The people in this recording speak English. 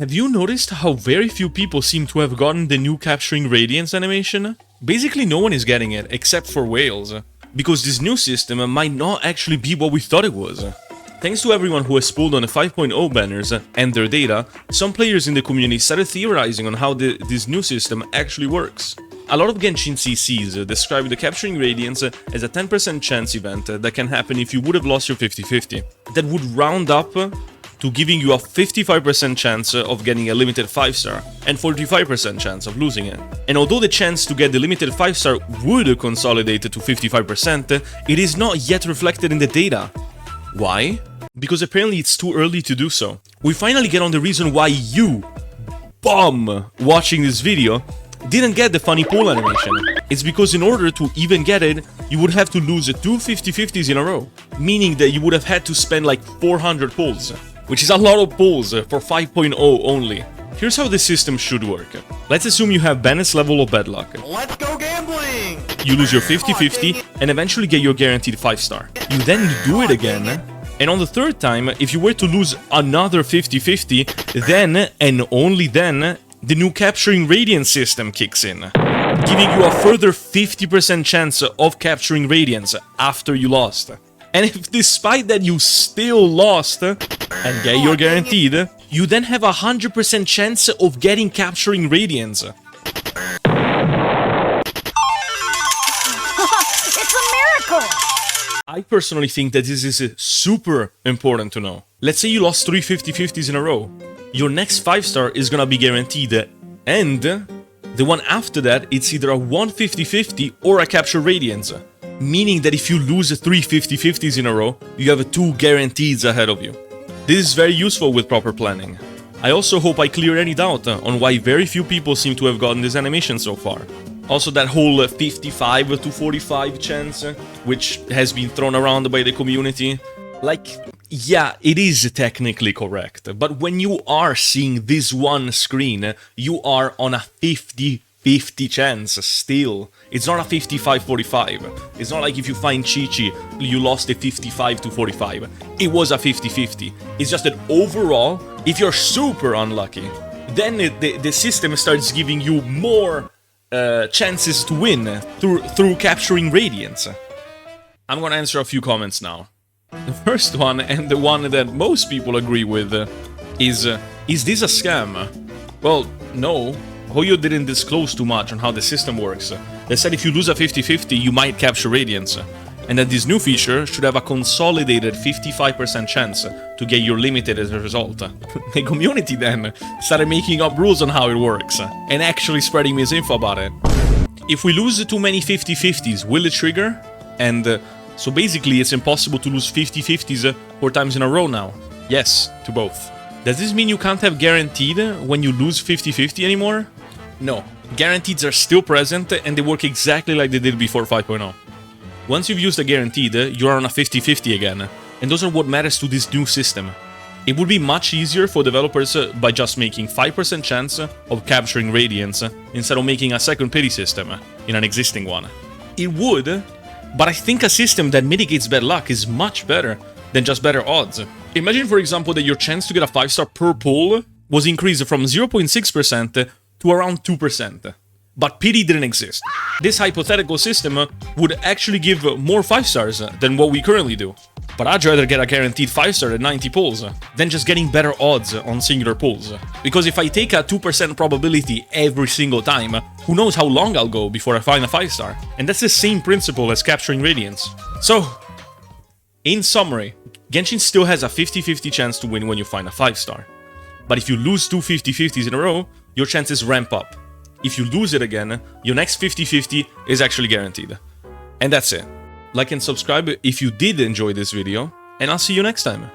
Have you noticed how very few people seem to have gotten the new capturing radiance animation? Basically no one is getting it, except for whales, because this new system might not actually be what we thought it was. Thanks to everyone who has pulled on the 5.0 banners and their data, some players in the community started theorizing on how this new system actually works. A lot of Genshin CCs describe the capturing radiance as a 10% chance event that can happen if you would have lost your 50-50. That would round up to giving you a 55% chance of getting a limited 5-star and 45% chance of losing it. And although the chance to get the limited 5-star would consolidate to 55%, it is not yet reflected in the data. Why? Because apparently it's too early to do so. We finally get on the reason why you, bum, watching this video, didn't get the funny pull animation. It's because in order to even get it, you would have to lose two 50-50s in a row, meaning that you would have had to spend like 400 pulls, which is a lot of pulls for 5.0 only. Here's how the system should work. Let's assume you have Bennett's level of bad luck. Let's go gambling! You lose your 50-50 and eventually get your guaranteed 5-star. You then do it again, and on the third time, if you were to lose another 50-50, then, and only then, the new capturing radiance system kicks in, giving you a further 50% chance of capturing radiance after you lost. And if despite that you still lost and get your guaranteed, you then have a 100% chance of getting capturing radiance. It's a miracle! I personally think that this is super important to know. Let's say you lost 3 50-50s in a row. Your next 5-star is gonna be guaranteed, and the one after that, it's either a 1 50-50 or a capture radiance. Meaning that if you lose 3 50-50s in a row, you have 2 guarantees ahead of you. This is very useful with proper planning. I also hope I clear any doubt on why very few people seem to have gotten this animation so far. Also that whole 55 to 45 chance, which has been thrown around by the community. Like, yeah, it is technically correct, but when you are seeing this one screen, you are on a 50-50 chance still. It's not a 55-45. It's not like if you find Chi-Chi, you lost a 55 to 45. It was a 50-50. It's just that overall, if you're super unlucky, then the system starts giving you more chances to win through capturing radiance. I'm gonna answer a few comments now. The first one, and the one that most people agree with, is this a scam? Well, no. Hoyo didn't disclose too much on how the system works. They said if you lose a 50-50, you might capture radiance, and that this new feature should have a consolidated 55% chance to get your limited as a result. The community then started making up rules on how it works, and actually spreading misinfo about it. If we lose too many 50-50s, will it trigger? And so basically it's impossible to lose 50-50s 4 times in a row now. Yes, to both. Does this mean you can't have guaranteed when you lose 50-50 anymore? No. Guaranteeds are still present and they work exactly like they did before 5.0. Once you've used a guaranteed, you're on a 50-50 again, and those are what matters to this new system. It would be much easier for developers by just making 5% chance of capturing radiance instead of making a second pity system in an existing one. It would, but I think a system that mitigates bad luck is much better than just better odds. Imagine, for example, that your chance to get a 5-star per pull was increased from 0.6% to around 2%. But pity didn't exist. This hypothetical system would actually give more 5-stars than what we currently do. But I'd rather get a guaranteed 5-star at 90 pulls than just getting better odds on singular pulls. Because if I take a 2% probability every single time, who knows how long I'll go before I find a 5-star. And that's the same principle as capturing radiance. So, in summary, Genshin still has a 50-50 chance to win when you find a 5-star. But if you lose 2 50-50s in a row, your chances ramp up. If you lose it again, your next 50-50 is actually guaranteed. And that's it. Like and subscribe if you did enjoy this video, and I'll see you next time.